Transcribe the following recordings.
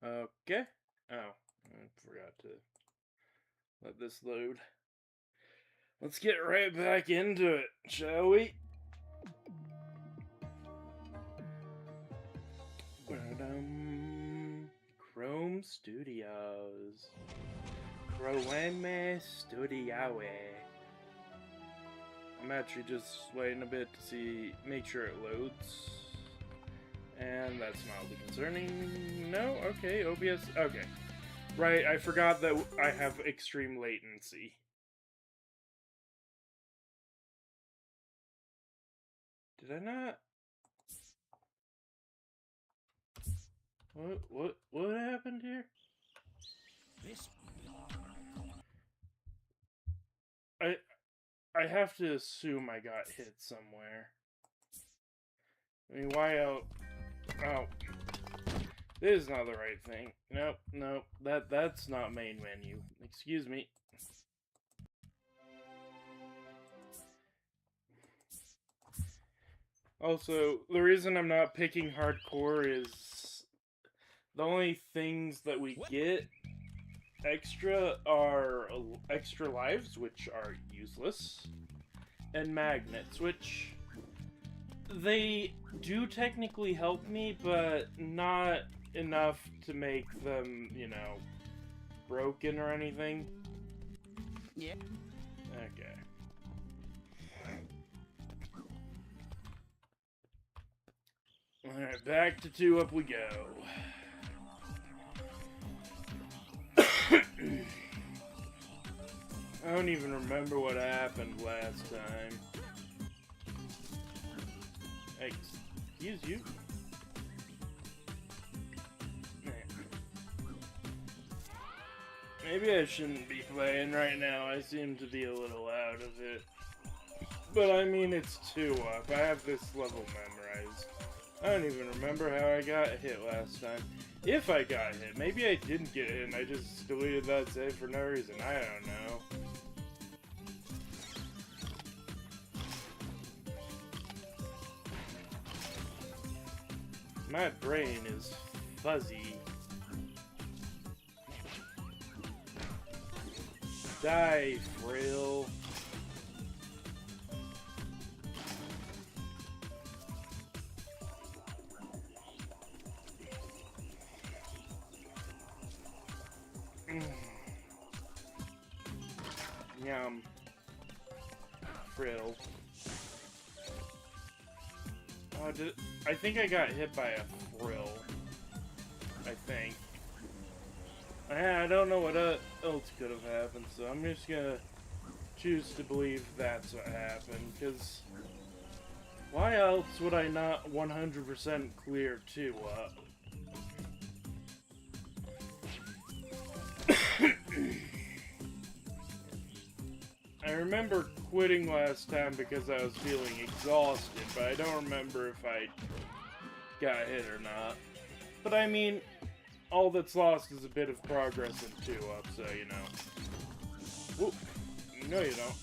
Okay. Oh, I forgot to let this load. Let's get right back into it, shall we? Chrome Studios. Chrome Studio. I'm actually just waiting a bit to make sure it loads. And that's mildly concerning. No? Okay, OBS. Okay. Right, I forgot that I have extreme latency. Did I not? What happened here? I have to assume I got hit somewhere. I mean, why out? Oh. This is not the right thing. Nope. That's not main menu. Excuse me. Also, the reason I'm not picking hardcore is the only things that we get extra are extra lives, which are useless, and magnets, which they do technically help me, but not enough to make them, you know, broken or anything. Yeah. Okay. Alright, back to 2 up we go. I don't even remember what happened last time. Excuse you? Maybe I shouldn't be playing right now. I seem to be a little out of it. But I mean, it's 2 up. I have this level memorized. I don't even remember how I got hit last time. If I got hit. Maybe I didn't get hit and I just deleted that save for no reason. I don't know. My brain is fuzzy. Die, Frill. Yum. Frill. Oh, I think I got hit by a frill. I think. I don't know what else could have happened, so I'm just gonna choose to believe that's what happened, because why else would I not 100% clear 2 up? I remember quitting last time because I was feeling exhausted, but I don't remember if I got hit or not. But I mean, all that's lost is a bit of progress in 2 up, so you know. Whoop. No, you don't.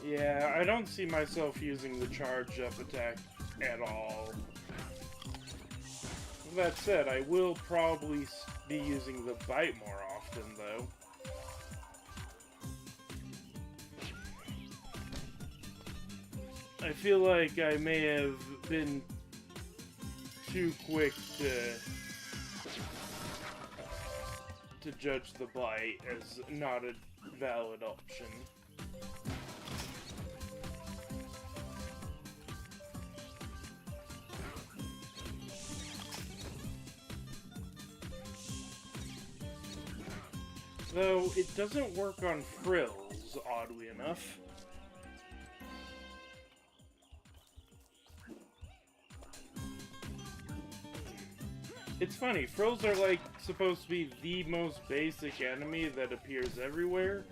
Yeah, I don't see myself using the charge up attack at all. That said, I will probably be using the bite more often, though. I feel like I may have been too quick to judge the bite as not a valid option. Though, it doesn't work on frills, oddly enough. It's funny, frills are like supposed to be the most basic enemy that appears everywhere.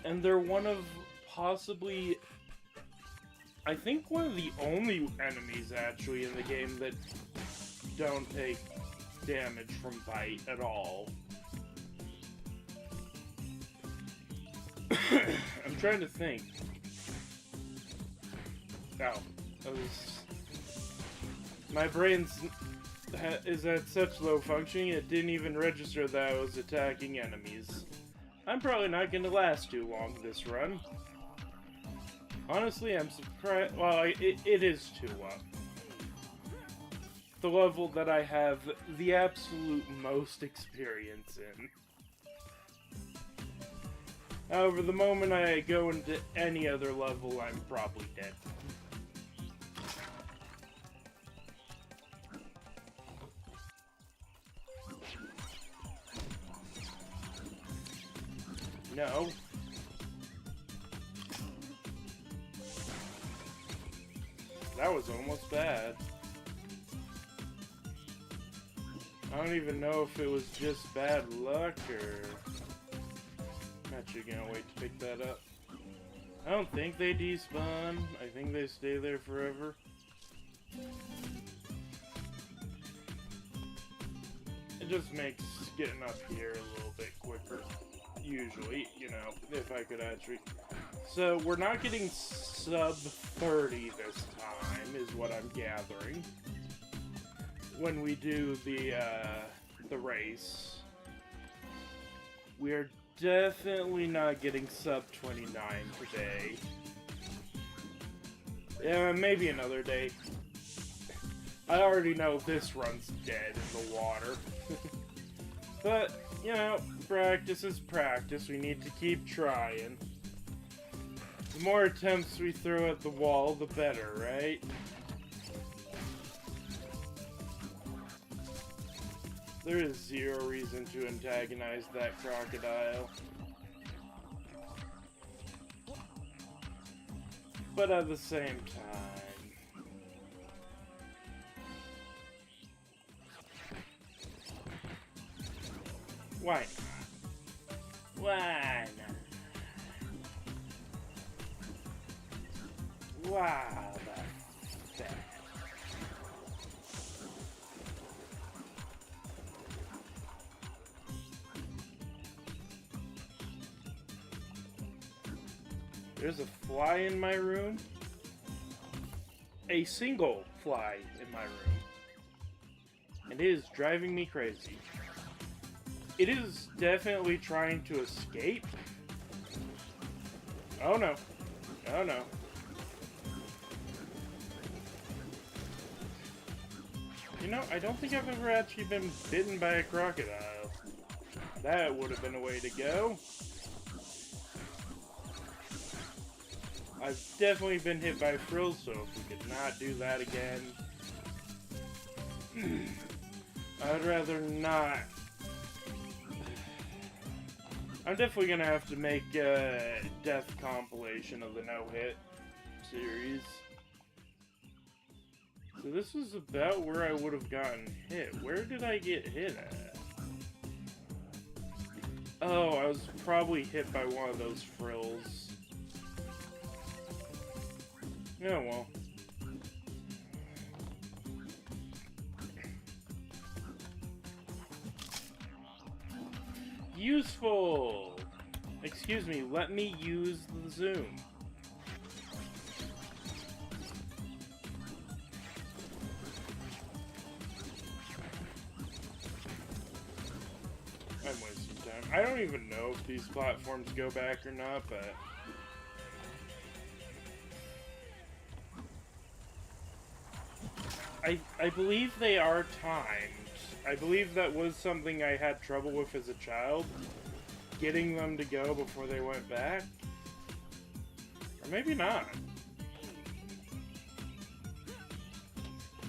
And they're one of possibly, I think one of the only enemies actually in the game that don't take damage from bite at all. I'm trying to think. Oh, My brain's is at such low functioning it didn't even register that I was attacking enemies. I'm probably not going to last too long this run. Honestly, I'm surprised. Well, it is 2-up. The level that I have the absolute most experience in. However, the moment I go into any other level, I'm probably dead. No. That was almost bad. I don't even know if it was just bad luck or... I'm actually gonna wait to pick that up. I don't think they despawn. I think they stay there forever. It just makes getting up here a little bit quicker. Usually, you know, if I could actually... So, we're not getting sub 30 this time, is what I'm gathering. When we do the race. We're definitely not getting sub 29 today. Yeah, maybe another day. I already know this run's dead in the water. But, you know, practice is practice. We need to keep trying. The more attempts we throw at the wall, the better, right? There is zero reason to antagonize that crocodile. But at the same time... Why not? Why not? Wow, that's bad. There's a fly in my room. A single fly in my room. And it is driving me crazy. It is definitely trying to escape. Oh no. Oh no. You know, I don't think I've ever actually been bitten by a crocodile. That would have been a way to go. I've definitely been hit by frills, so if we could not do that again... I'd rather not. I'm definitely gonna have to make a death compilation of the no-hit series. So this is about where I would have gotten hit. Where did I get hit at? Oh, I was probably hit by one of those frills. Yeah, well. Useful! Excuse me, let me use the zoom. I'm wasting time. I don't even know if these platforms go back or not, but... I believe they are timed. I believe that was something I had trouble with as a child. Getting them to go before they went back. Or maybe not.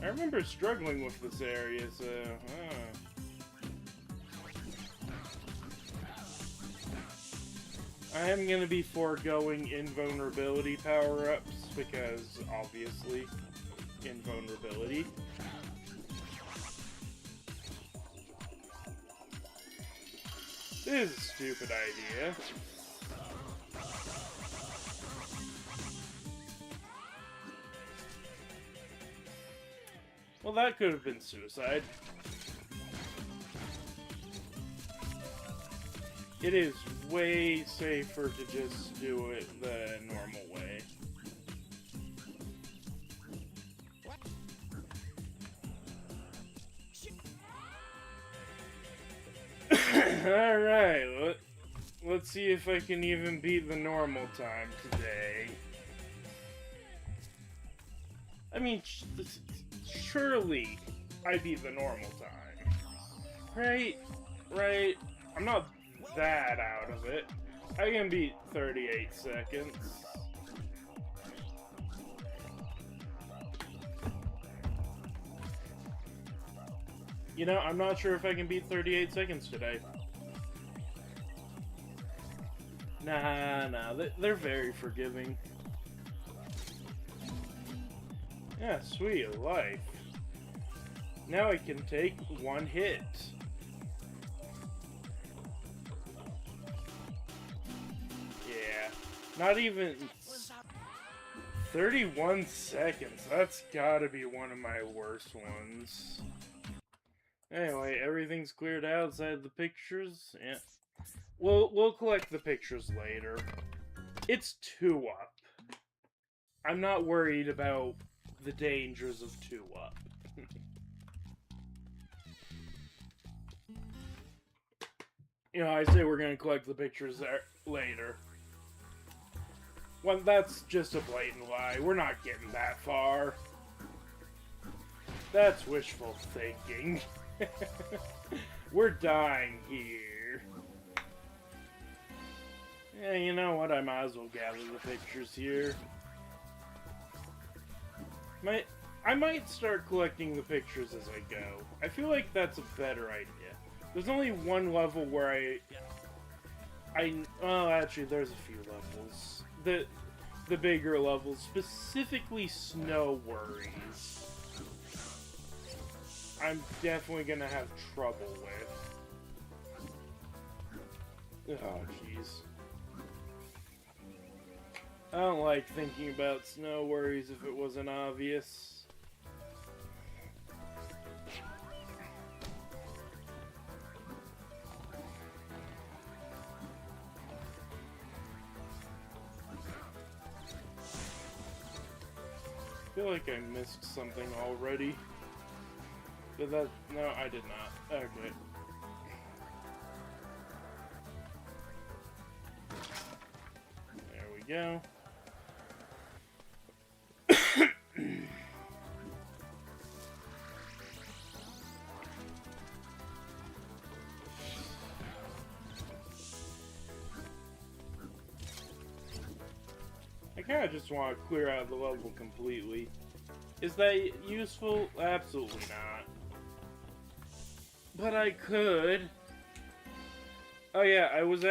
I remember struggling with this area, so... I am going to be foregoing invulnerability power-ups, because, obviously, invulnerability. This is a stupid idea. Well, that could have been suicide. It is way safer to just do it the normal way. Alright, let's see if I can even beat the normal time today. I mean, surely I beat the normal time. Right? Right? I'm not that out of it. I can beat 38 seconds. You know, I'm not sure if I can beat 38 seconds today. Nah, they're very forgiving. Yeah, sweet life. Now I can take one hit. Yeah, not even 31 seconds. That's gotta be one of my worst ones. Anyway, everything's cleared outside the pictures. Yeah. We'll collect the pictures later. It's 2 up. I'm not worried about the dangers of 2 up. You know, I say we're gonna collect the pictures later. Well, that's just a blatant lie. We're not getting that far. That's wishful thinking. We're dying here. Yeah, you know what? I might as well gather the pictures here. I might start collecting the pictures as I go. I feel like that's a better idea. There's only one level where well, actually, there's a few levels. The bigger levels, specifically Snow Worries, I'm definitely gonna have trouble with. Oh, jeez. I don't like thinking about Snow Worries if it wasn't obvious. I feel like I missed something already. But no, I did not. Okay. There we go. I kind of just want to clear out the level completely. Is that useful? Absolutely not. But I could. Oh yeah, I was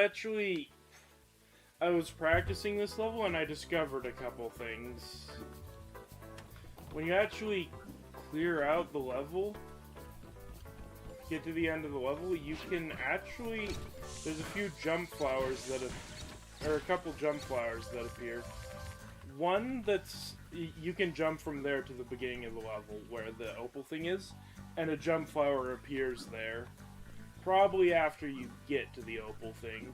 practicing this level and I discovered a couple things. When you actually clear out the level, get to the end of the level, you can actually, there's a few jump flowers that or a couple jump flowers that appear. One that's, you can jump from there to the beginning of the level where the opal thing is, and a jump flower appears there. Probably after you get to the opal thing.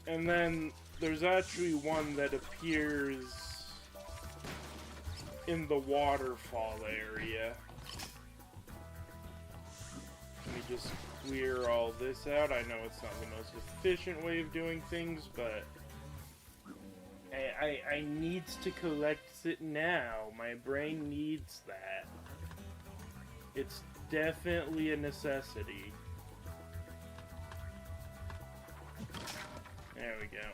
And then there's actually one that appears in the waterfall area. Let me just clear all this out. I know it's not the most efficient way of doing things, but I needs to collect it now. My brain needs that. It's definitely a necessity. There we go.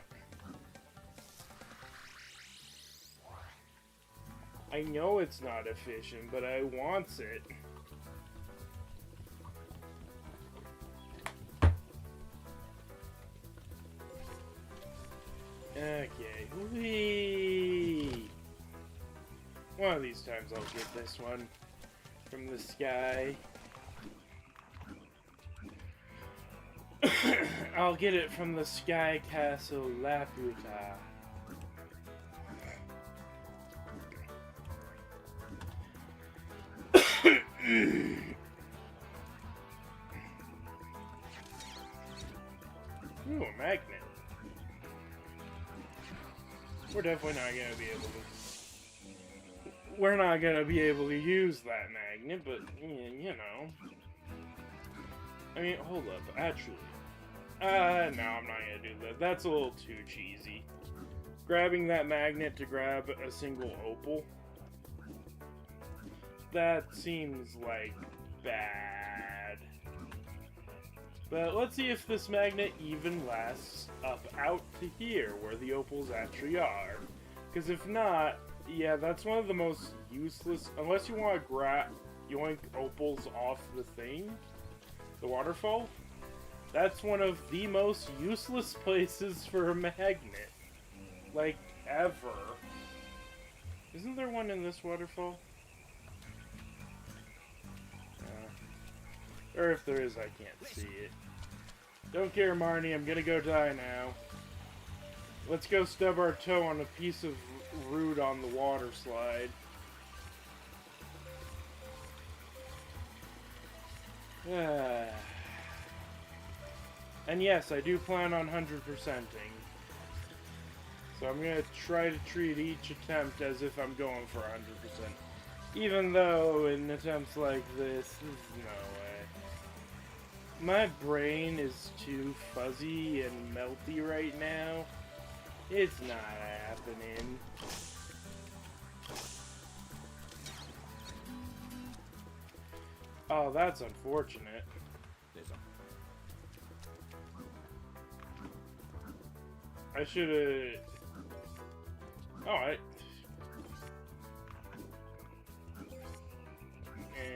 I know it's not efficient, but I wants it. Okay, whee! One of these times I'll get this one from the sky. I'll get it from the Sky Castle Laputa. Ooh, a magnet. We're definitely not gonna be able to. We're not gonna be able to use that magnet, but you know. I mean, hold up, actually. No, I'm not gonna do that. That's a little too cheesy. Grabbing that magnet to grab a single opal. That seems like bad. But let's see if this magnet even lasts up out to here, where the opals actually are. Because if not, yeah, that's one of the most useless, unless you want to yoink opals off the thing, the waterfall, that's one of the most useless places for a magnet. Like, ever. Isn't there one in this waterfall? Or if there is, I can't see it. Don't care, Marnie, I'm gonna go die now. Let's go stub our toe on a piece of root on the water slide. And yes, I do plan on 100%ing. So I'm gonna try to treat each attempt as if I'm going for 100%. Even though in attempts like this, there's no way. My brain is too fuzzy and melty right now. It's not happening. Oh, that's unfortunate. I should've... Alright.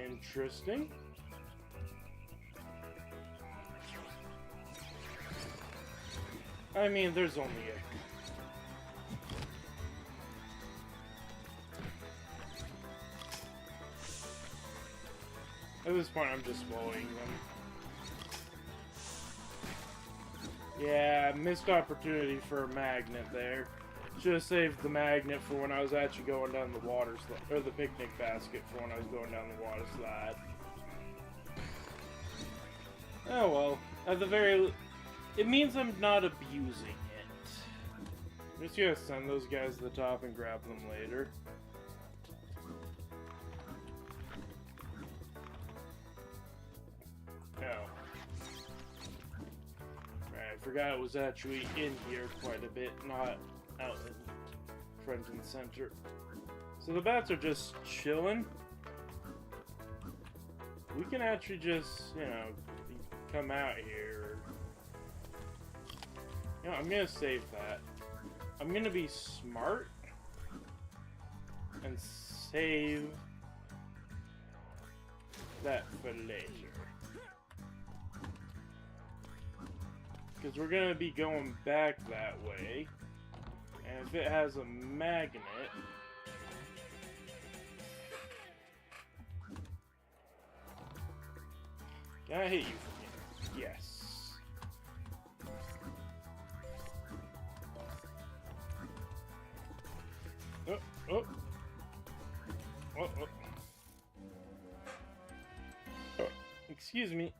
Interesting. I mean, there's only a... At this point, I'm just blowing them. Yeah, missed opportunity for a magnet there. Should have saved the magnet for when I was actually going down the water slide, or the picnic basket for when I was going down the water slide. Oh well, at the very... It means I'm not abusing it. I'm just gonna send those guys to the top and grab them later. Oh. Right, I forgot it was actually in here quite a bit, not out in front and center. So the bats are just chilling. We can actually just, you know, come out here. You know, I'm gonna save that. I'm gonna be smart and save that for later. Because we're gonna be going back that way. And if it has a magnet... Can I hit you from here? Yes. Oh, oh. Oh, oh. Oh, excuse me.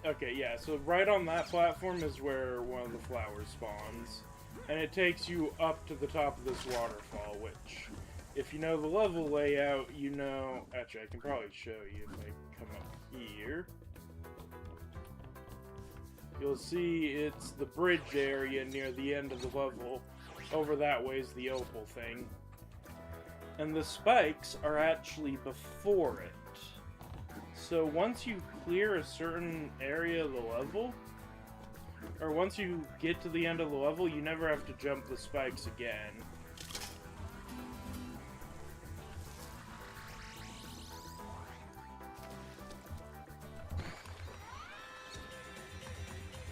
Okay, yeah, so right on that platform is where one of the flowers spawns. And it takes you up to the top of this waterfall, which, if you know the level layout, you know... Actually, I can probably show you if I come up here. You'll see it's the bridge area near the end of the level. Over that way is the opal thing. And the spikes are actually before it. So once you clear a certain area of the level, or once you get to the end of the level, you never have to jump the spikes again.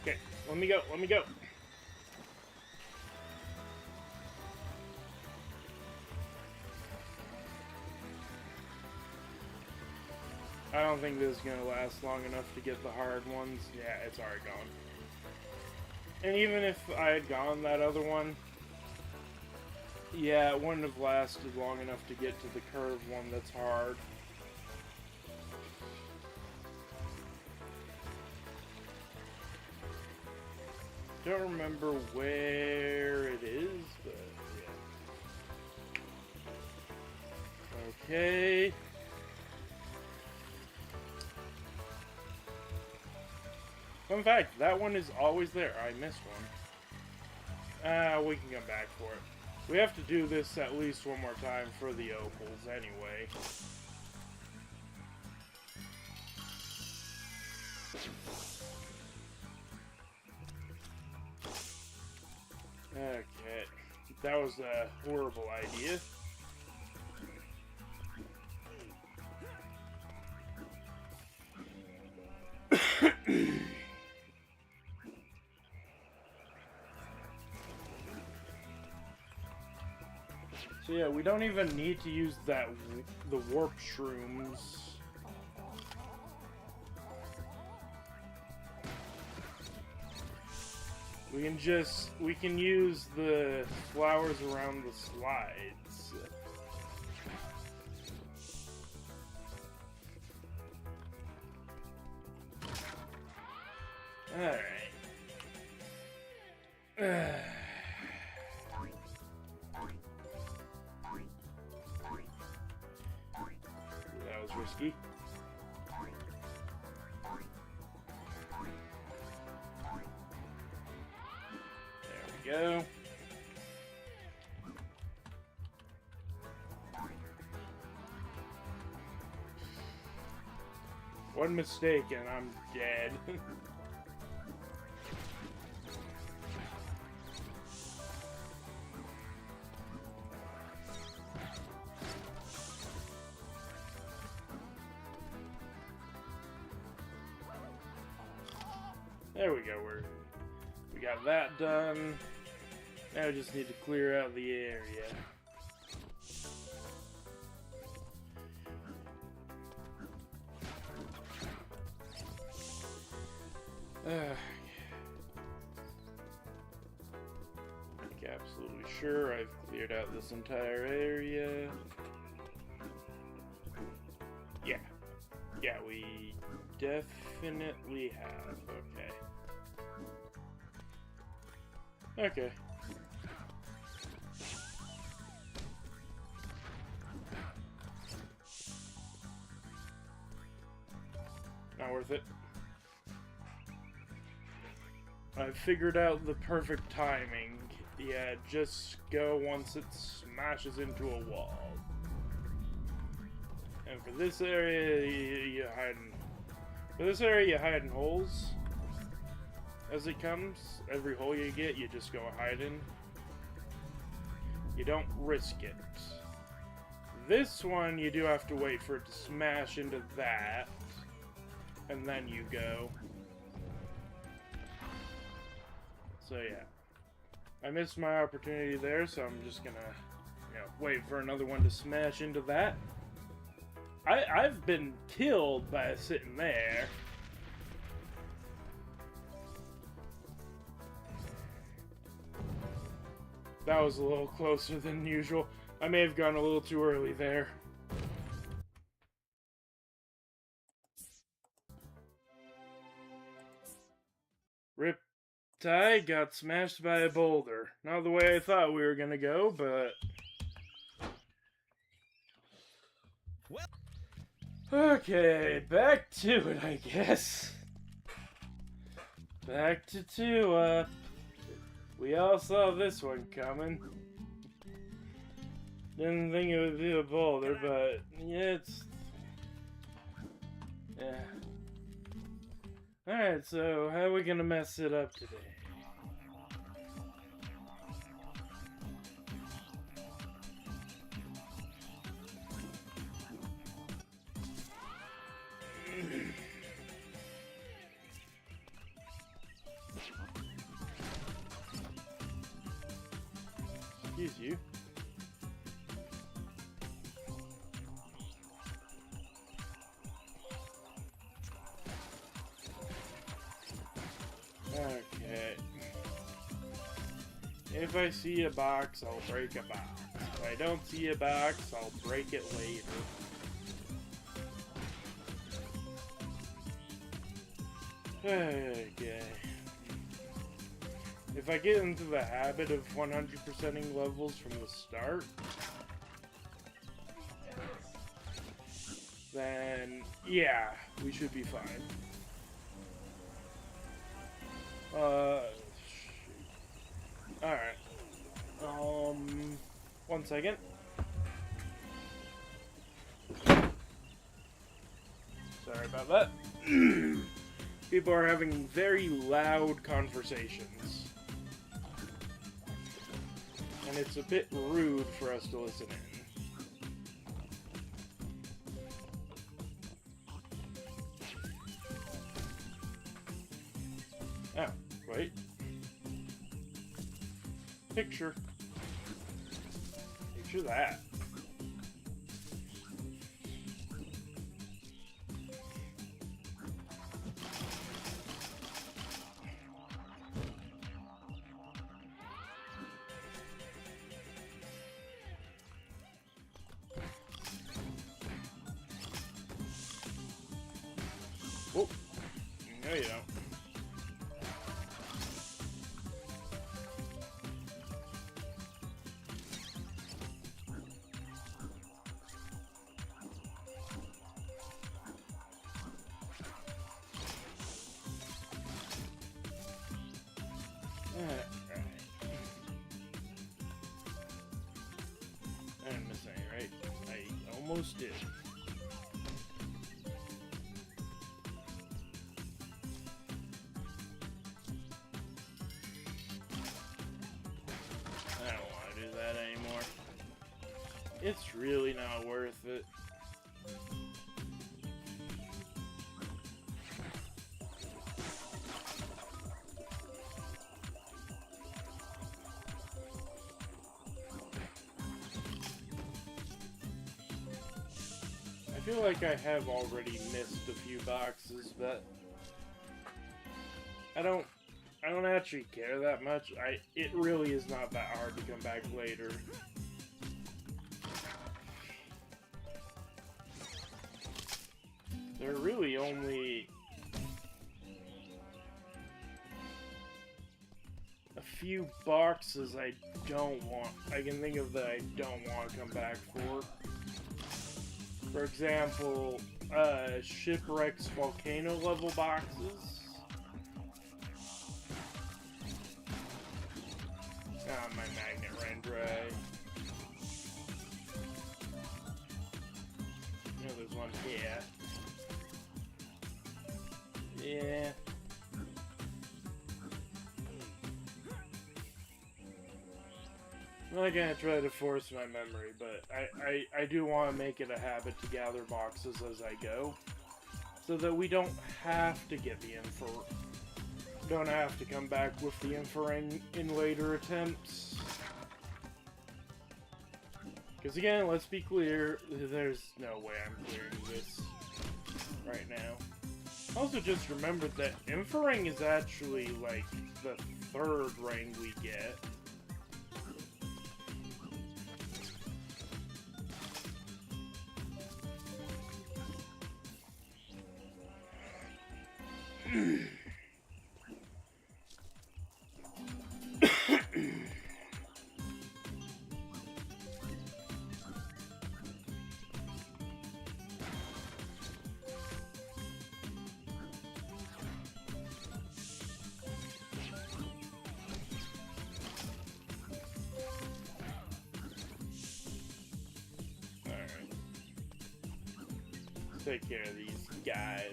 Okay, let me go, let me go. I don't think this is going to last long enough to get the hard ones. Yeah, it's already gone. And even if I had gone that other one, yeah, it wouldn't have lasted long enough to get to the curved one that's hard. Don't remember where it is, but yeah. Okay. Fun fact, that one is always there. I missed one. We can come back for it. We have to do this at least one more time for the opals anyway. Okay. That was a horrible idea. So yeah, we don't even need to use the warp shrooms. We can use the flowers around the slides. Alright. That was risky. There we go. One mistake and I'm dead. There we go, we got that done. Now we just need to clear out the area. Absolutely sure I've cleared out this entire area. Yeah. Yeah, we definitely have. Okay. Okay. Not worth it. I've figured out the perfect timing. Yeah, just go once it smashes into a wall. And for this area, you hide in... For this area, you hide in holes. As it comes, every hole you get, you just go hide in. You don't risk it. This one, you do have to wait for it to smash into that. And then you go. So yeah. I missed my opportunity there, so I'm just gonna, wait for another one to smash into that. I've been killed by sitting there. That was a little closer than usual. I may have gone a little too early there. Rip Ty got smashed by a boulder. Not the way I thought we were gonna go, but... Okay, back to it, I guess. Back to 2. We all saw this one coming. Didn't think it would be a boulder, but yeah, it's... Yeah. Alright, so how are we gonna mess it up today? Excuse you. Okay. If I see a box, I'll break a box. If I don't see a box, I'll break it later. Okay. If I get into the habit of 100%ing levels from the start, then yeah, we should be fine. Alright. 1 second. Sorry about that. People are having very loud conversations. And it's a bit rude for us to listen in. Oh, wait. Picture that. Oh, no you don't. I didn't miss any, right? I almost did. I don't want to do that anymore. It's really not worth it. I feel like I have already missed a few boxes, but I don't actually care that much. It really is not that hard to come back later. There are really only a few boxes I can think of that I don't want to come back for. For example, Shipwreck's volcano level boxes. Ah, my magnet ran dry. You know, there's one here. Yeah. I'm not gonna try to force my memory, but I do want to make it a habit to gather boxes as I go, so that we don't have to get the don't have to come back with the Incoherent in later attempts. Because again, let's be clear, there's no way I'm clearing this right now. Also just remembered that Incoherent is actually like the 3rd ring we get. Take care of these guys.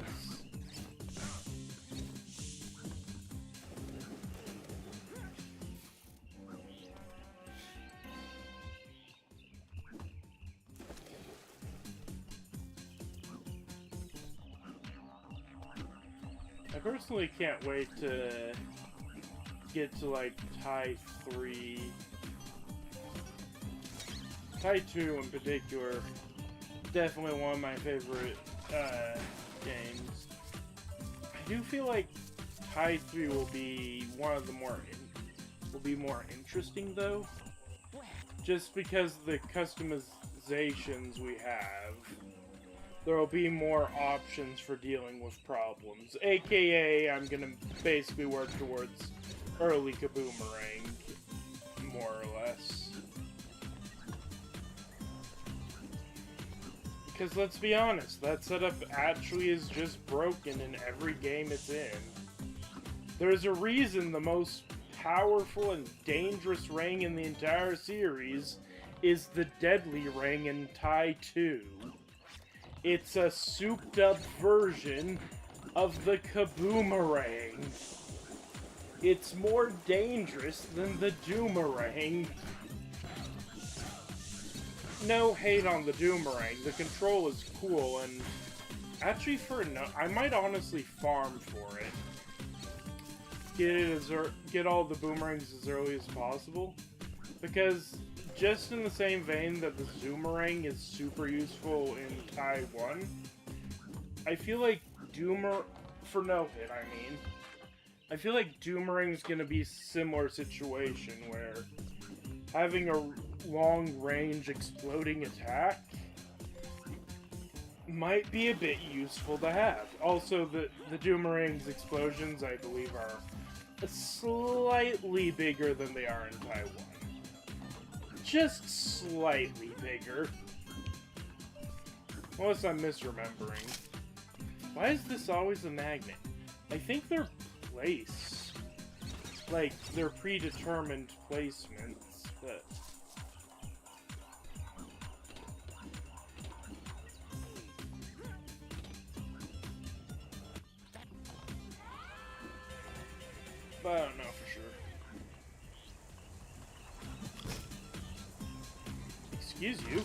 I personally can't wait to get to like tie 3. Tie 2 in particular. Definitely one of my favorite games. I do feel like tie 3 will be one of the more interesting though, just because of the customizations we have. There will be more options for dealing with problems. AKA, I'm gonna basically work towards early Kaboomerang, more or less. Because let's be honest, that setup actually is just broken in every game it's in. There's a reason the most powerful and dangerous ring in the entire series is the Deadly Ring in Tai 2. It's a souped up version of the Kaboomerang. It's more dangerous than the Doomerang. No hate on the Doomerang, the control is cool, and actually I might honestly farm for it. Get all the boomerangs as early as possible, because just in the same vein that the Zoomerang is super useful in Tai 1, I feel like for no hit, I feel like Doomerang's gonna be a similar situation where having a long-range exploding attack might be a bit useful to have. Also, the Doomerang's explosions, I believe, are slightly bigger than they are in Tai 1. Just slightly bigger. Unless I'm misremembering. Why is this always a magnet? I think they're placed. Like, they're predetermined placements, but... I don't know for sure. Excuse you.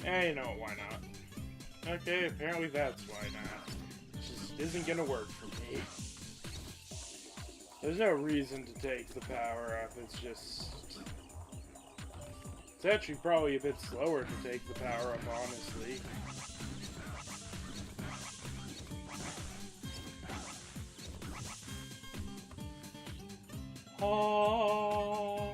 You know, why not? Okay, apparently that's why not. It just isn't gonna work for me. There's no reason to take the power up, it's just... It's actually probably a bit slower to take the power up, honestly. Oh.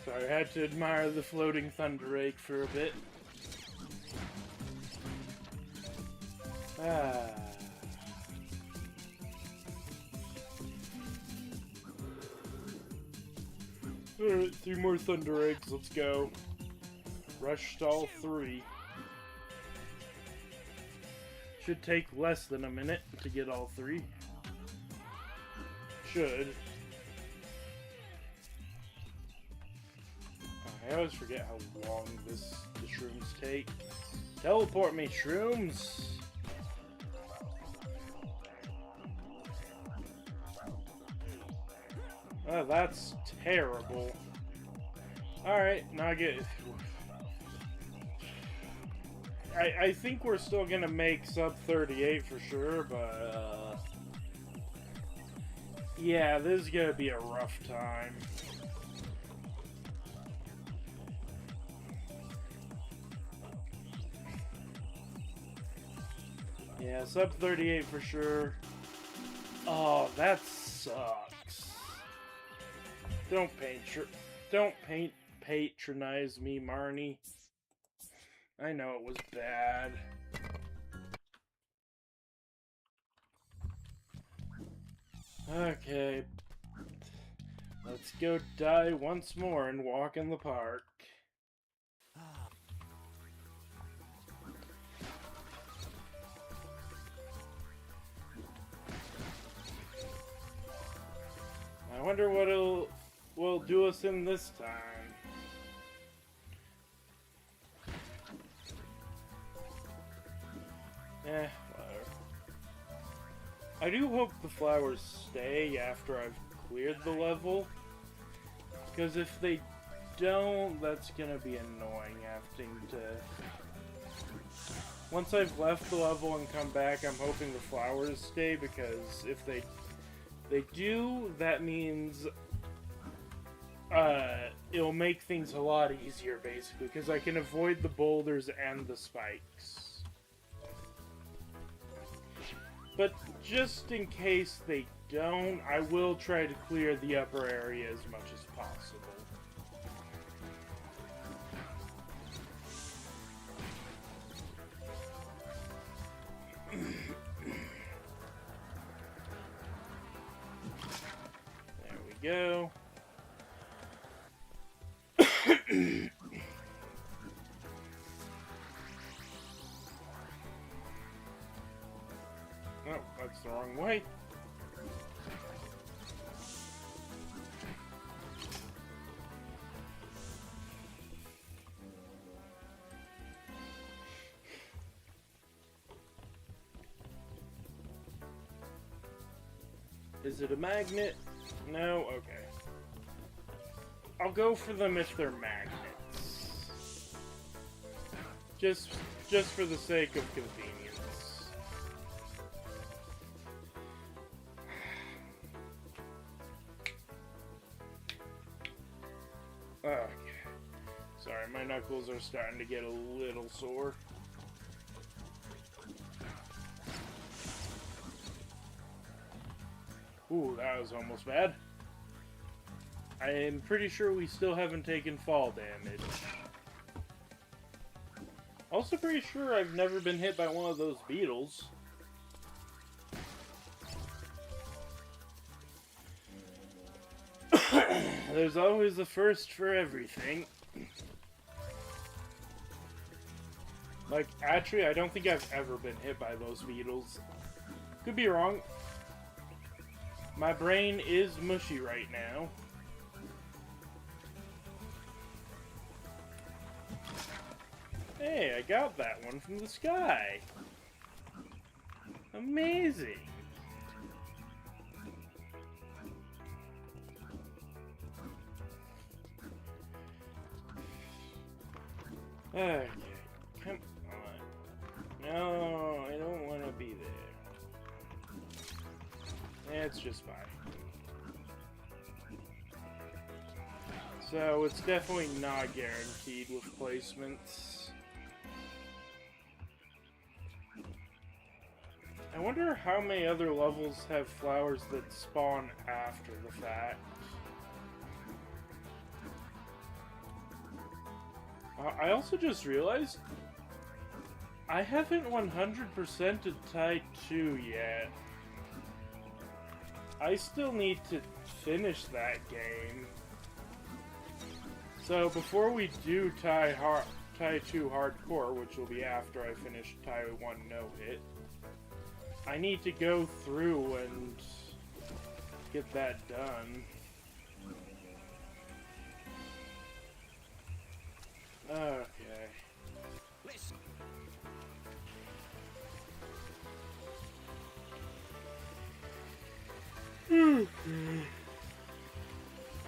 Sorry, I had to admire the floating thunder rake for a bit. Alright, 3 more thunder eggs, let's go. Rushed all 3. Should take less than a minute to get all 3. Should. I always forget how long the shrooms take. Teleport me, shrooms! Oh, that's terrible. Alright, now I get... I think we're still gonna make sub 38 for sure, but... yeah, this is gonna be a rough time. Yeah, sub 38 for sure. Oh, that sucks. Don't patronize me, Marnie. I know it was bad. Okay. Let's go die once more and walk in the park. I wonder what will do us in this time. Whatever. I do hope the flowers stay after I've cleared the level, because if they don't, that's gonna be annoying having to... Once I've left the level and come back, I'm hoping the flowers stay, because if they do, that means it'll make things a lot easier, basically, because I can avoid the boulders and the spikes. But just in case they don't, I will try to clear the upper area as much as possible. go. Oh, that's the wrong way. Is it a magnet? No? Okay. I'll go for them if they're magnets. Just for the sake of convenience. Okay. Sorry, my knuckles are starting to get a little sore. Ooh, that was almost bad. I am pretty sure we still haven't taken fall damage. Also pretty sure I've never been hit by one of those beetles. There's always a first for everything. Like, actually, I don't think I've ever been hit by those beetles. Could be wrong. My brain is mushy right now. Hey, I got that one from the sky. Amazing. Okay, come on. No, I don't want to be there. It's just fine. So, it's definitely not guaranteed with placements. I wonder how many other levels have flowers that spawn after the fact. I also just realized I haven't 100%ed Tie 2 yet. I still need to finish that game. So before we do Tie 2 Hardcore, which will be after I finish Tie 1 No Hit, I need to go through and get that done. Okay.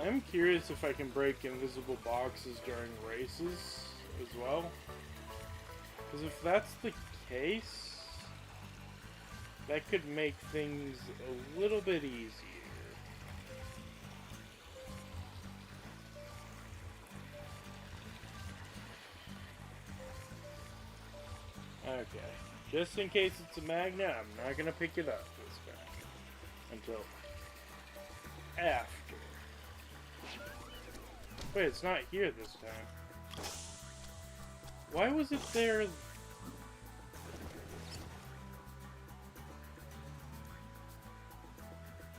I'm curious if I can break invisible boxes during races as well. Because if that's the case, that could make things a little bit easier. Okay. Just in case it's a magnet, I'm not gonna pick it up this time. Until after. Wait, it's not here this time. Why was it there?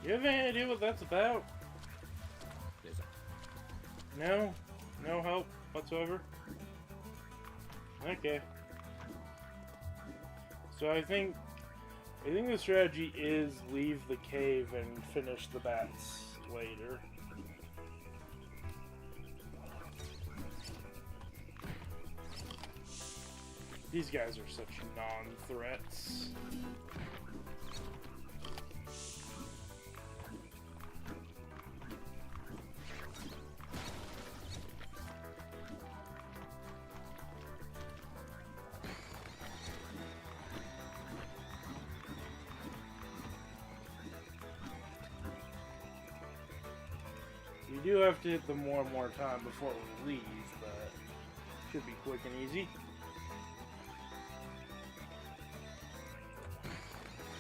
You have any idea what that's about? No? No help whatsoever? Okay. So I think the strategy is leave the cave and finish the bats later. These guys are such non-threats. You do have to hit them one more time before we leave, but should be quick and easy.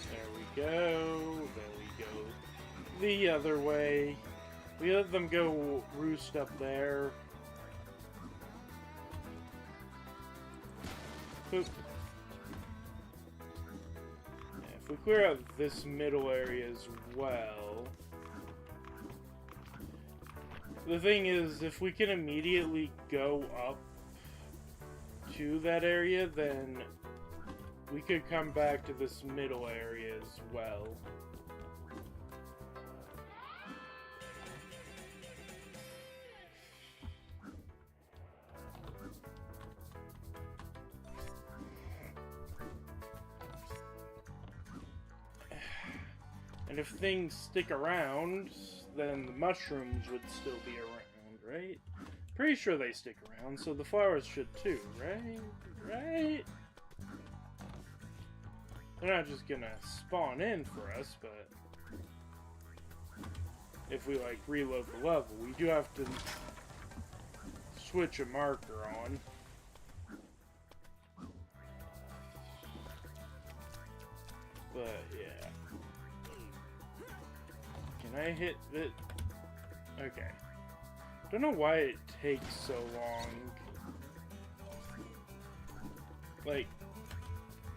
There we go. The other way. We let them go roost up there. Boop. If we clear out this middle area as well. The thing is, if we can immediately go up to that area, then we could come back to this middle area as well. And if things stick around, then the mushrooms would still be around, right? Pretty sure they stick around, so the flowers should too, right? Right? They're not just gonna spawn in for us, but if we, like, reload the level, we do have to switch a marker on. But, yeah. Can I hit it? Okay. Don't know why it takes so long. Like,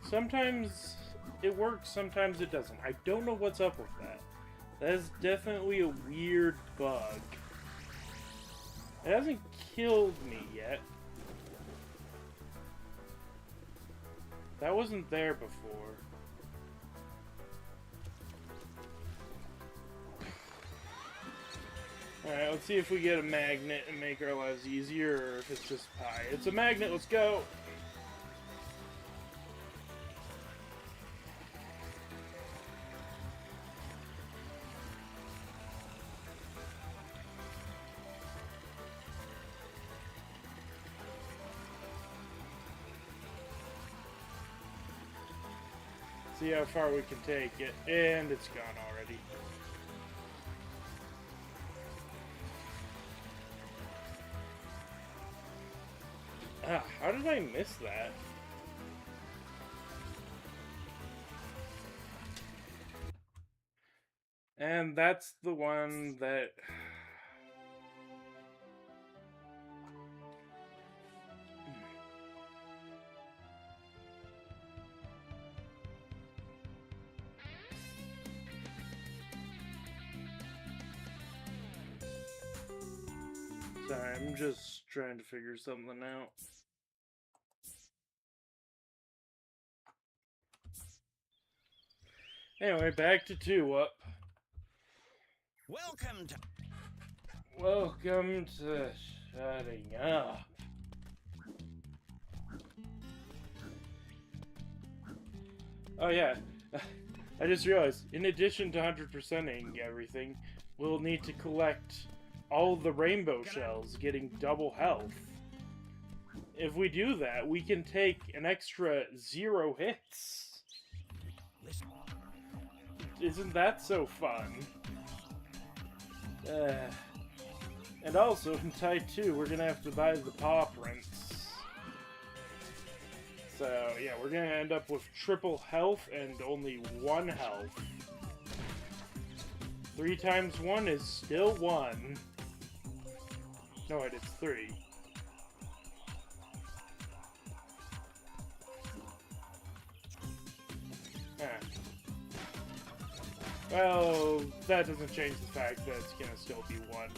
sometimes it works, sometimes it doesn't. I don't know what's up with that. That is definitely a weird bug. It hasn't killed me yet. That wasn't there before. Alright, let's see if we get a magnet and make our lives easier, or if it's just pie. It's a magnet, let's go! See how far we can take it, and it's gone already. Ah, how did I miss that? And that's the one that... Sorry, I'm just trying to figure something out. Anyway, back to 2-Up. Welcome to shutting up. Oh yeah, I just realized, in addition to 100%ing everything, we'll need to collect all the rainbow shells, getting double health. If we do that, we can take an extra 0 hits. Isn't that so fun? And also, in Type 2, we're gonna have to buy the paw prints. So, yeah, we're gonna end up with triple health and only 1 health. 3 times 1 is still 1. No, wait, it's 3. Well, that doesn't change the fact that it's gonna still be 1.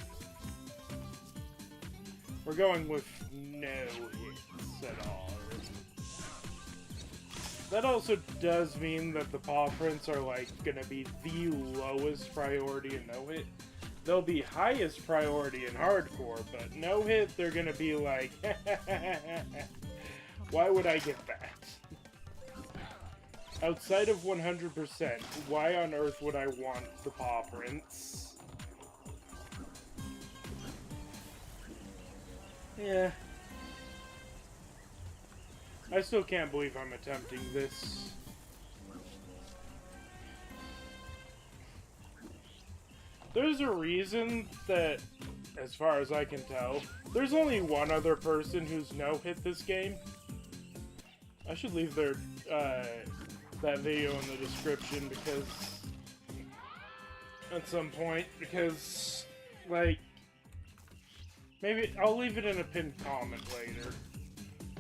We're going with no hits at all. That also does mean that the paw prints are, like, gonna be the lowest priority in no hit. They'll be highest priority in hardcore, but no hit, they're gonna be like, why would I get that? Outside of 100%, why on earth would I want the paw prints? Yeah. I still can't believe I'm attempting this. There's a reason that, as far as I can tell, there's only one other person who's no-hit this game. I should leave their, that video in the description because... at some point, because, like... maybe I'll leave it in a pinned comment later.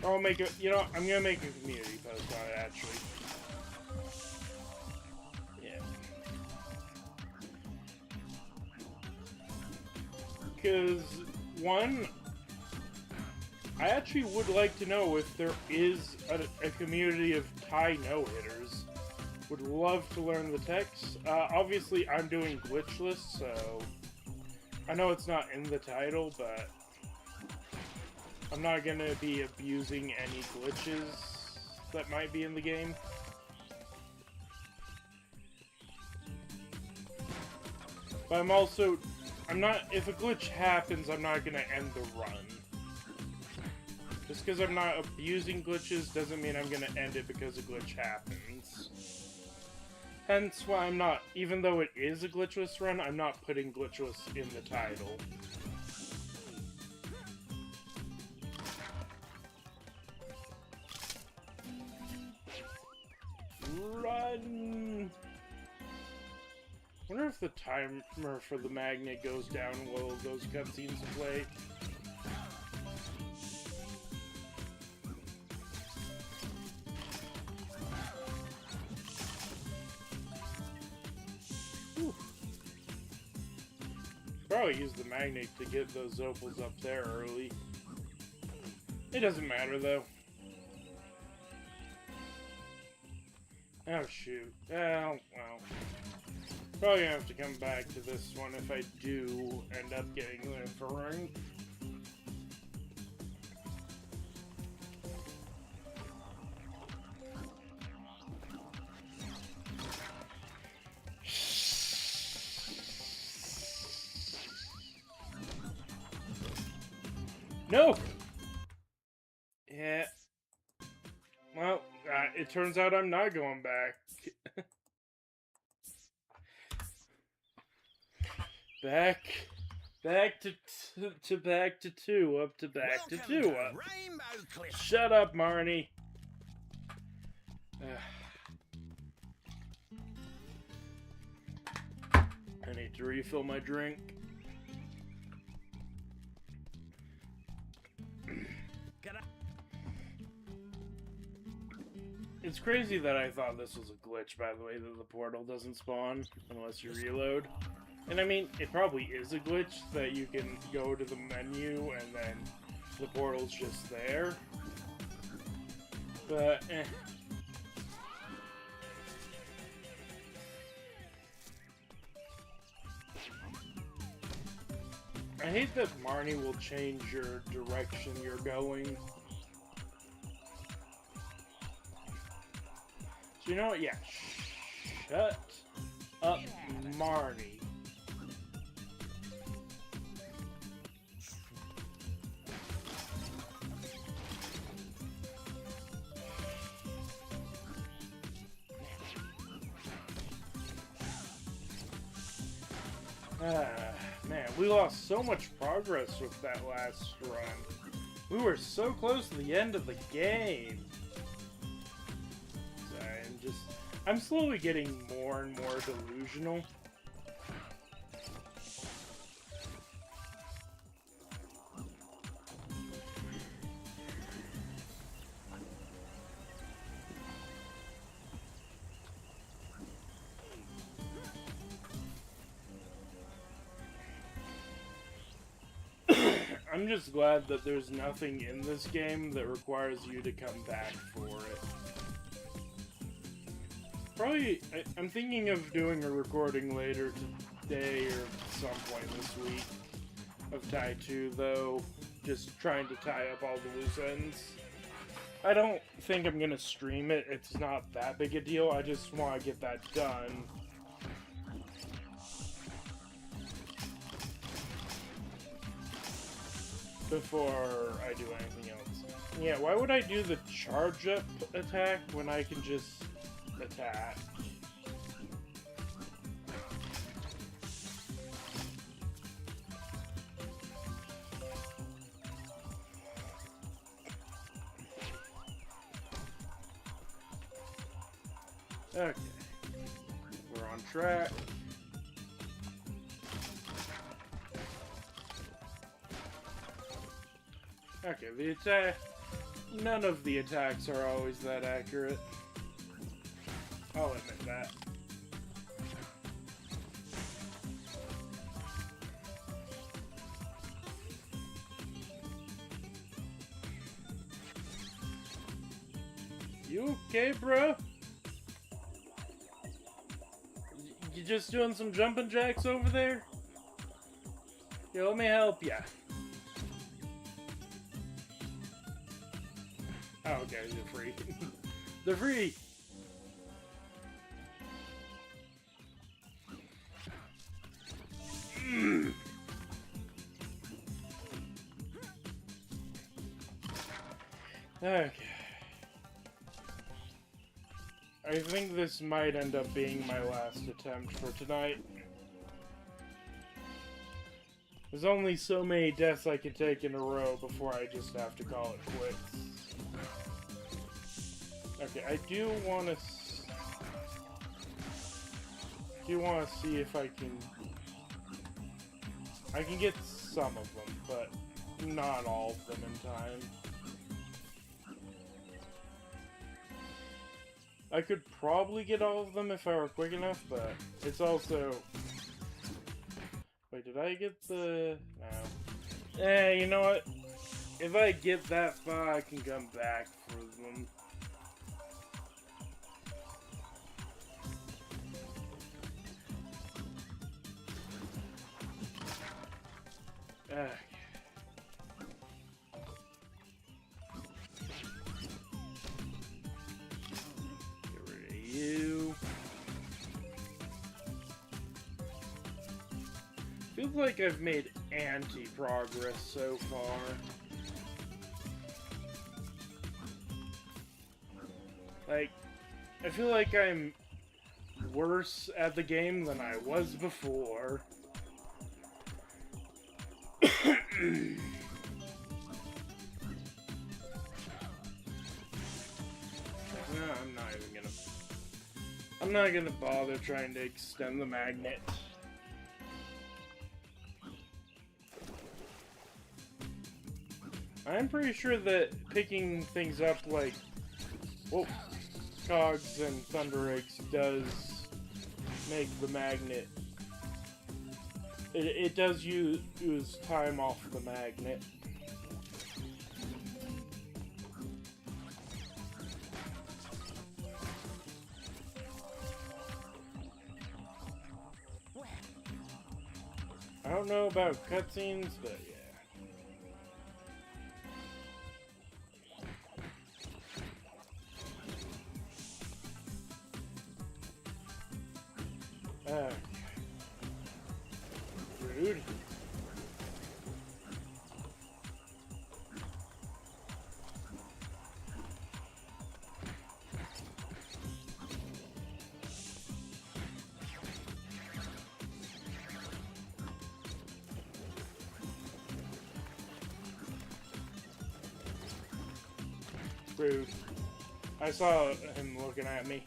Or I'll make a, you know, I'm gonna make a community post on it, actually. Yeah. because, one, I actually would like to know if there is a community of Thai no-hitters. Would love to learn the techs. Obviously, I'm doing glitchless, so I know it's not in the title, but I'm not going to be abusing any glitches that might be in the game. But I'm not, if a glitch happens, I'm not going to end the run. Just because I'm not abusing glitches doesn't mean I'm going to end it because a glitch happens. Hence why I'm not, even though it is a glitchless run, I'm not putting glitchless in the title. Run! I wonder if the timer for the magnet goes down while those cutscenes play. Probably use the magnet to get those opals up there early. It doesn't matter though. Oh shoot. Well. Probably gonna have to come back to this one if I do end up getting the Incoherent. No! Yeah. Well, it turns out I'm not going back. Back to 2, up to back to 2, up. Shut up, Marnie. I need to refill my drink. It's crazy that I thought this was a glitch, by the way, that the portal doesn't spawn unless you reload. And I mean, it probably is a glitch that you can go to the menu and then the portal's just there. But, I hate that Marnie will change your direction you're going. So you know what? Yeah. Shut up, Marnie. Man, we lost so much progress with that last run. We were so close to the end of the game. I'm slowly getting more and more delusional. I'm just glad that there's nothing in this game that requires you to come back for it. Probably, I'm thinking of doing a recording later today or some point this week of Tie 2, though. Just trying to tie up all the loose ends. I don't think I'm gonna stream it. It's not that big a deal. I just want to get that done. Before I do anything else. Yeah, why would I do the charge up attack when I can just attack? Okay. We're on track. Okay, the attack... None of the attacks are always that accurate. I'll admit that. You okay, bro? You just doing some jumping jacks over there? Here, let me help ya. Oh, okay, they're free. They're free! Okay. I think this might end up being my last attempt for tonight. There's only so many deaths I can take in a row before I just have to call it quits. Okay, I do want to see if I can get some of them, but not all of them in time. I could probably get all of them if I were quick enough, but it's also... Wait, did I get the... No. You know what? If I get that far, I can come back for them. Okay. You. Feels like I've made anti-progress so far. Like, I feel like I'm worse at the game than I was before. No, I'm not gonna bother trying to extend the magnet. I'm pretty sure that picking things up like, whoa, cogs and thunder eggs does make the magnet. It does use time off the magnet. I don't know about cutscenes, but yeah. Rude. Rude. I saw him looking at me.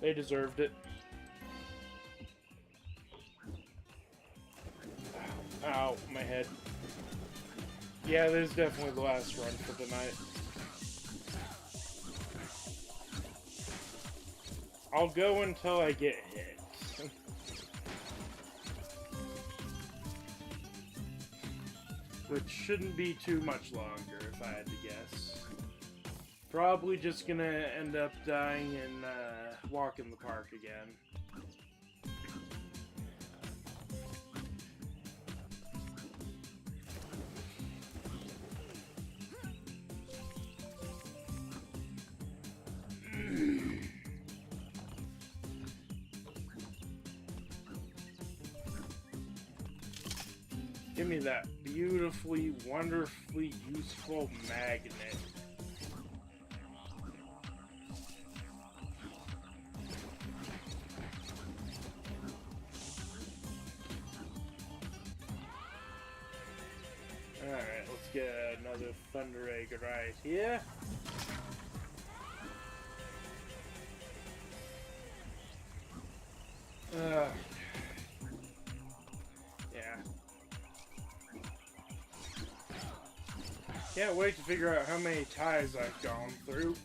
They deserved it. Ow, my head. Yeah, this is definitely the last run for the night. I'll go until I get hit. Which shouldn't be too much longer, if I had to guess. Probably just gonna end up dying and walk in the park again. Give me that beautifully, wonderfully useful magnet. Alright, let's get another thunder egg right here. Yeah. Can't wait to figure out how many ties I've gone through.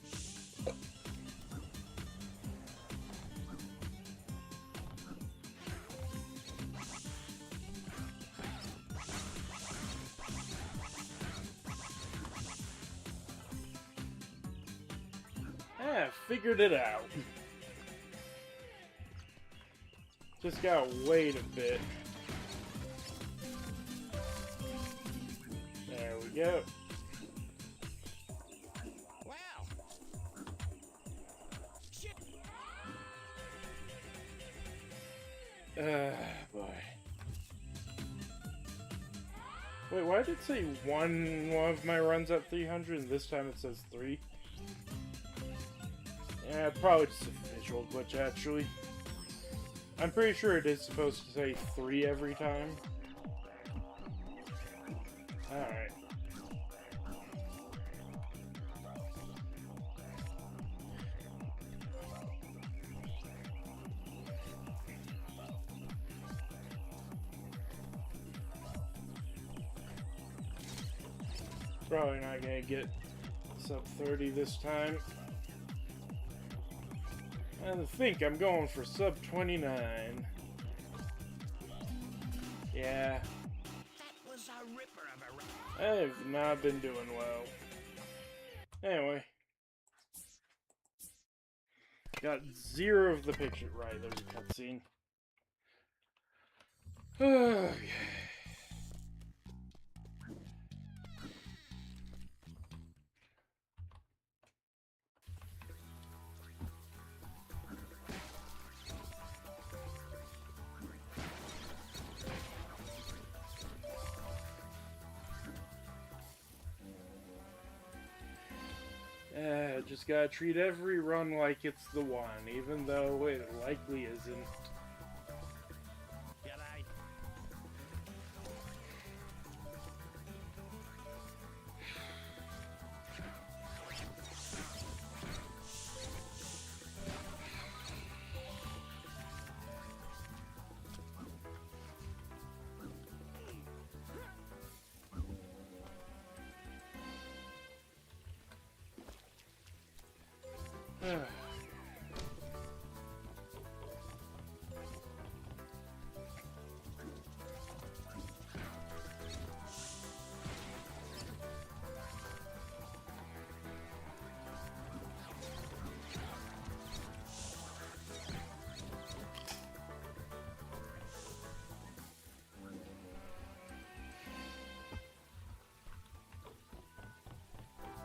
figured it out. Just gotta wait a bit. There we go. Wow. Shit. Boy. Wait, why did it say one of my runs at 300 and this time it says 3? Yeah, probably just a visual glitch, actually. I'm pretty sure it is supposed to say 3 every time. Alright. Probably not gonna get sub 30 this time. I think I'm going for sub 29. Yeah. That was a ripper of a run. I've not been doing well. Anyway. Got 0 of the picture. Right, there's a cutscene. Okay. Just gotta treat every run like it's the one, even though it likely isn't. G'day.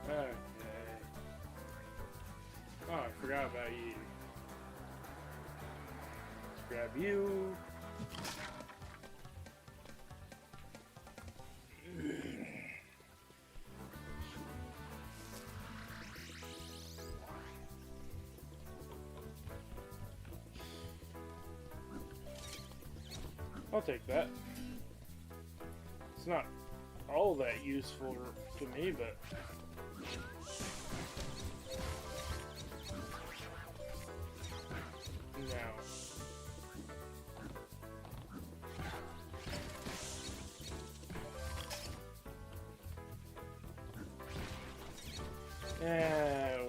Okay. Oh, I forgot about you. Let's grab you. I'll take that. It's not all that useful to me, but no. Yeah,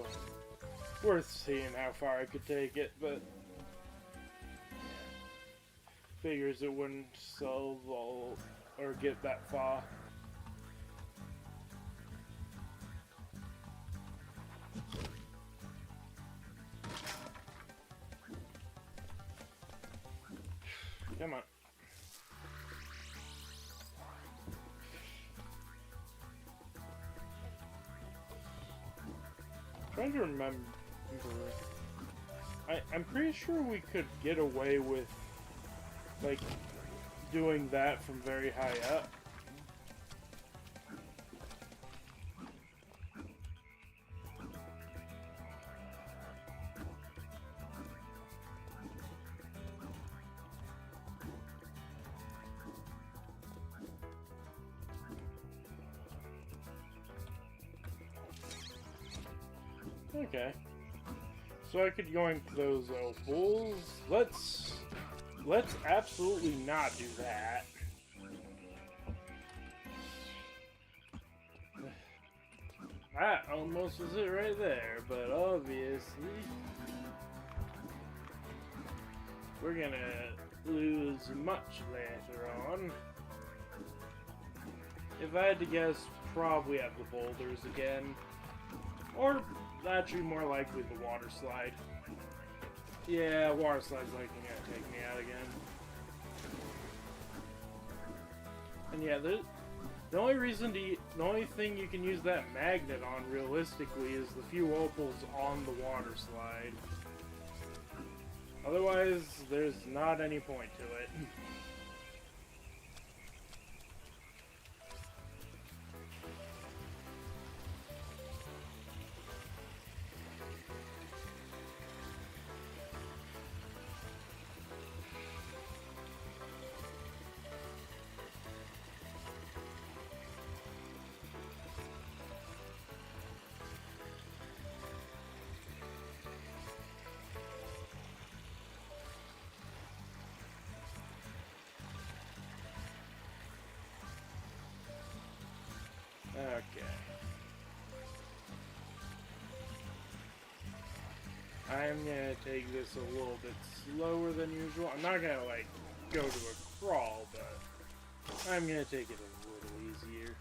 worth seeing how far I could take it, but figures it wouldn't solve all or get that far. Come on. Trying to remember. I'm pretty sure we could get away with like doing that from very high up. Okay. So I could yoink those opals. Let's absolutely not do that. That almost was it right there, but obviously we're gonna lose much later on. If I had to guess, probably at the boulders again. Or actually more likely the water slide. Yeah, water slide's likely gonna take me out again. And yeah, the only thing you can use that magnet on realistically is the few opals on the water slide. Otherwise, there's not any point to it. Okay. I'm gonna take this a little bit slower than usual. I'm not gonna, like, go to a crawl, but I'm gonna take it a little easier.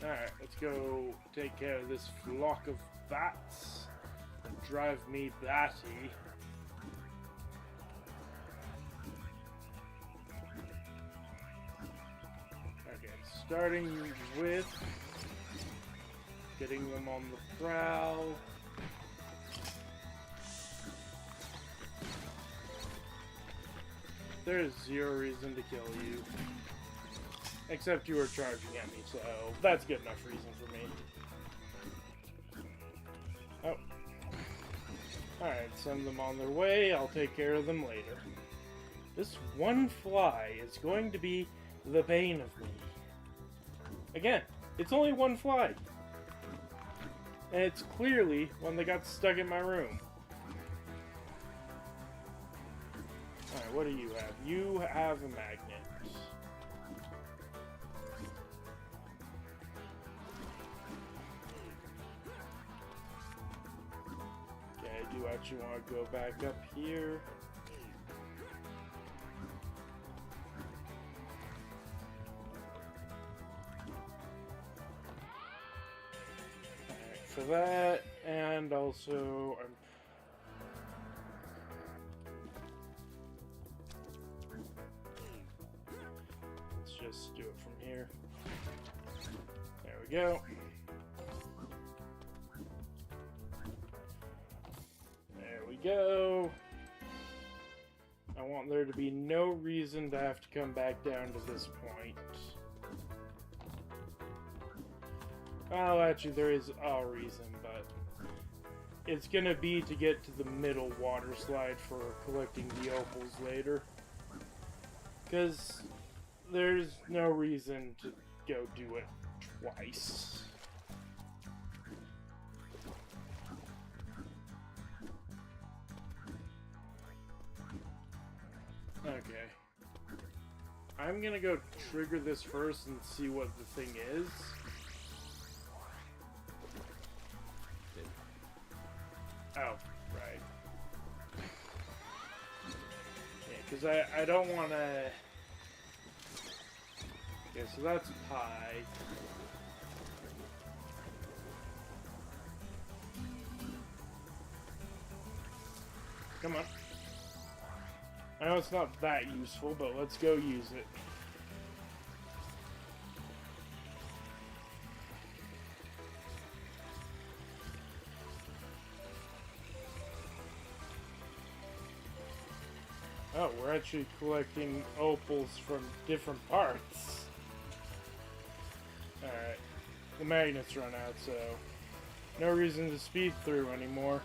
Alright, let's go take care of this flock of bats and drive me batty. Okay, starting with getting them on the prowl. There's zero reason to kill you. Except you were charging at me, so that's good enough reason for me. Oh. Alright, send them on their way. I'll take care of them later. This one fly is going to be the bane of me. Again, it's only one fly. And it's clearly one that got stuck in my room. Alright, what do you have? You have a magnet. Okay, I do actually want to go back up here. Alright, for that, and also just do it from here. There we go. There we go. I want there to be no reason to have to come back down to this point. Well, actually, there is a reason, but it's gonna be to get to the middle water slide for collecting the opals later. Because there's no reason to go do it twice. Okay. I'm gonna go trigger this first and see what the thing is. Oh, right. Yeah, because I don't want to... Okay, so that's pie. Come on. I know it's not that useful, but let's go use it. Oh, we're actually collecting opals from different parts. Alright. The magnets run out, so no reason to speed through anymore.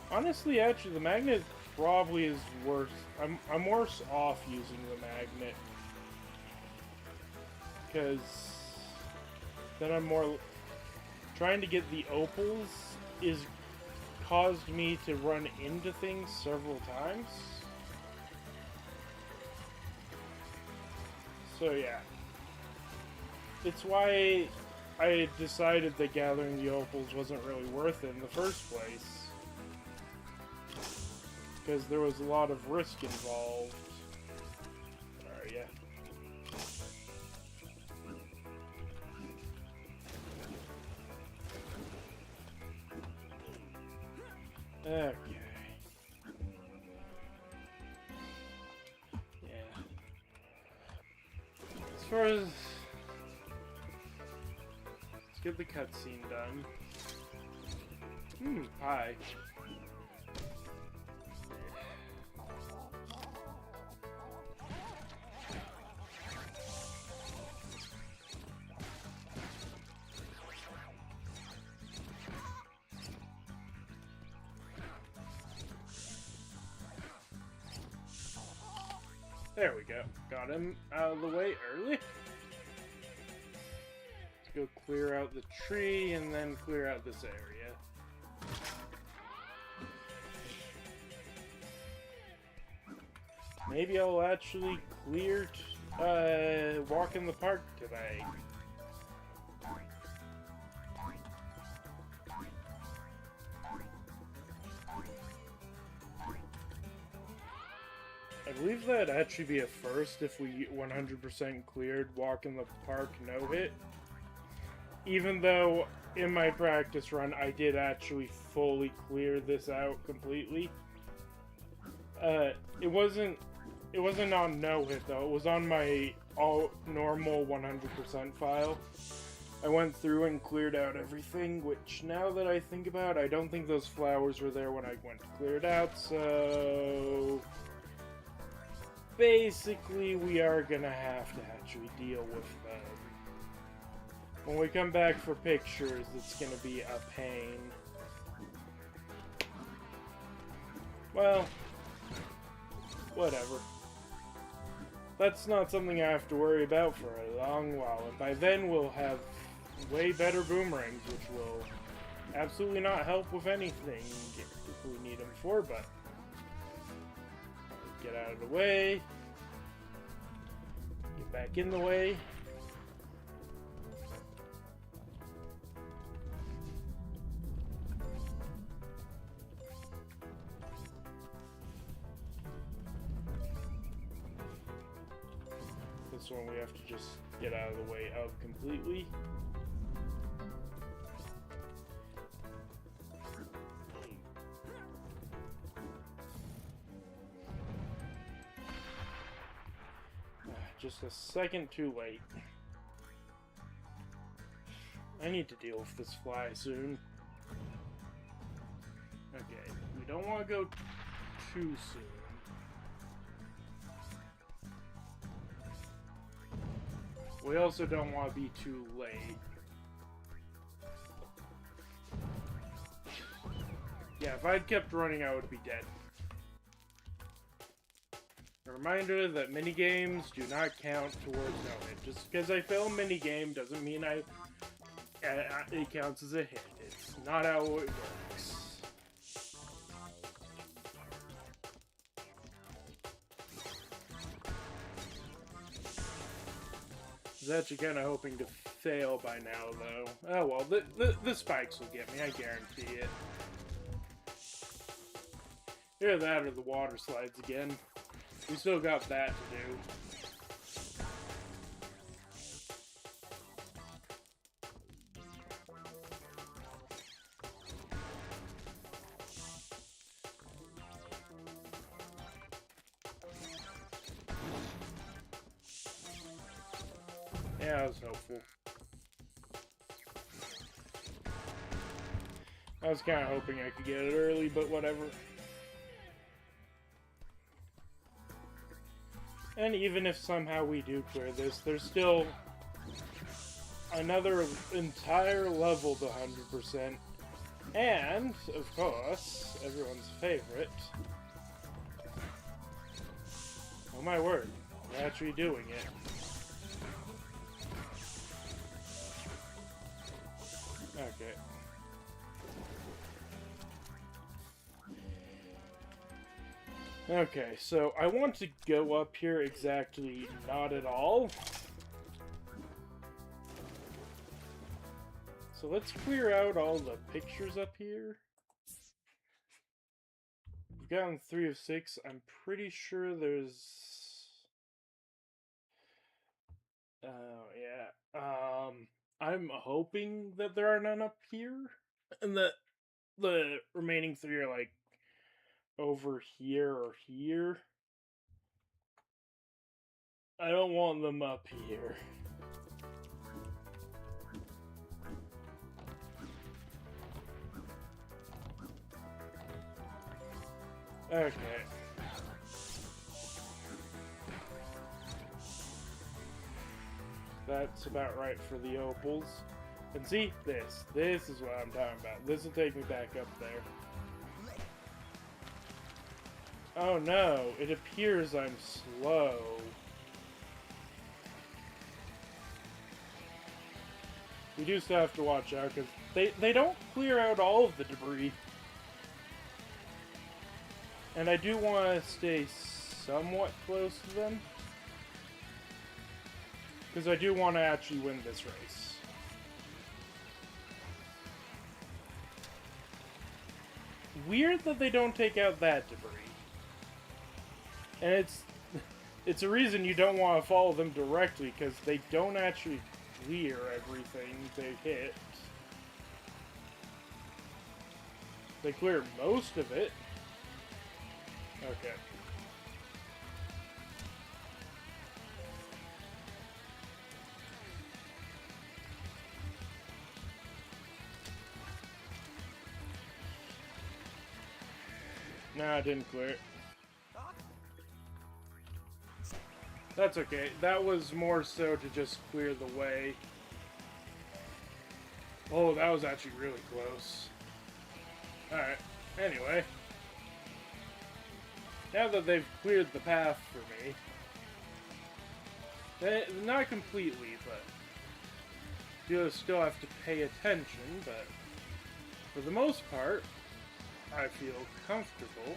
Honestly, actually, the magnet probably is worse. I'm worse off using the magnet. Because then I'm more... Trying to get the opals is caused me to run into things several times. So yeah. It's why I decided that gathering the opals wasn't really worth it in the first place. Because there was a lot of risk involved. Where are ya? Okay. Yeah. As far as... Let's get the cutscene done. Pie. There we go. Got him out of the way early. Let's go clear out the tree and then clear out this area. Maybe I'll actually clear walk in the park today. I believe that'd actually be a first if we 100% cleared walk in the park no hit. Even though in my practice run I did actually fully clear this out completely. It wasn't on no hit though. It was on my all normal 100% file. I went through and cleared out everything, which now that I think about it, I don't think those flowers were there when I went to clear it out, so basically we are gonna have to actually deal with them. When we come back for pictures, it's gonna be a pain. Well, whatever. That's not something I have to worry about for a long while, and by then we'll have way better boomerangs, which will absolutely not help with anything if we need them for, but get out of the way, get back in the way. This one we have to just get out of the way of completely. Just a second too late. I need to deal with this fly soon. Okay, we don't want to go too soon. We also don't want to be too late. Yeah, if I'd kept running, I would be dead. A reminder that minigames do not count towards no hit. Just because I fail a minigame doesn't mean it counts as a hit. It's not how it works. I was actually kind of hoping to fail by now, though. Oh well, the spikes will get me, I guarantee it. Either that or the water slides again. We still got that to do. Yeah, that was helpful. I was kind of hoping I could get it early, but whatever. And even if somehow we do clear this, there's still another entire level to 100%. And, of course, everyone's favorite. Oh my word, we're actually doing it. Okay. Okay, so I want to go up here exactly not at all. So let's clear out all the pictures up here. We've gotten 3 of 6. I'm pretty sure there's... Oh, yeah. I'm hoping that there are none up here. And that the remaining 3 are like over here or here. I don't want them up here. Okay. That's about right for the opals. And see, this is what I'm talking about. This will take me back up there. Oh no, it appears I'm slow. We do still have to watch out, because they don't clear out all of the debris. And I do want to stay somewhat close to them, because I do want to actually win this race. Weird that they don't take out that debris. And it's a reason you don't want to follow them directly, because they don't actually clear everything they hit. They clear most of it. Okay. No, I didn't clear it. That's okay. That was more so to just clear the way. Oh, that was actually really close. Alright. Anyway. Now that they've cleared the path for me. Not completely, but you still have to pay attention, but for the most part, I feel comfortable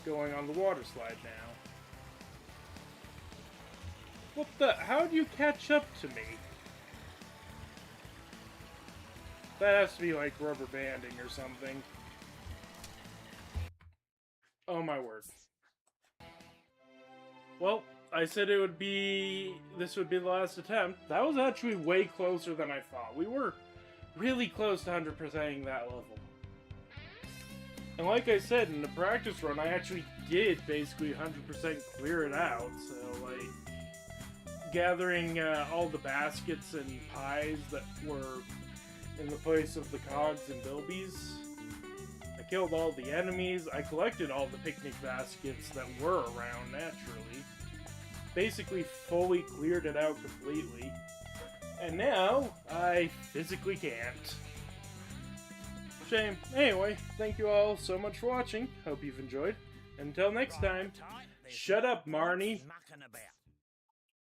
going on the water slide now. What the? How'd you catch up to me? That has to be like rubber banding or something. Oh my word. Well, I said it would be... this would be the last attempt. That was actually way closer than I thought. We were really close to 100%ing that level. And like I said, in the practice run, I actually did basically 100% clear it out. So, like, gathering all the baskets and pies that were in the place of the cogs and bilbies. I killed all the enemies. I collected all the picnic baskets that were around naturally. Basically fully cleared it out completely. And now, I physically can't. Shame. Anyway, thank you all so much for watching. Hope you've enjoyed. Until next time, shut up, Marnie.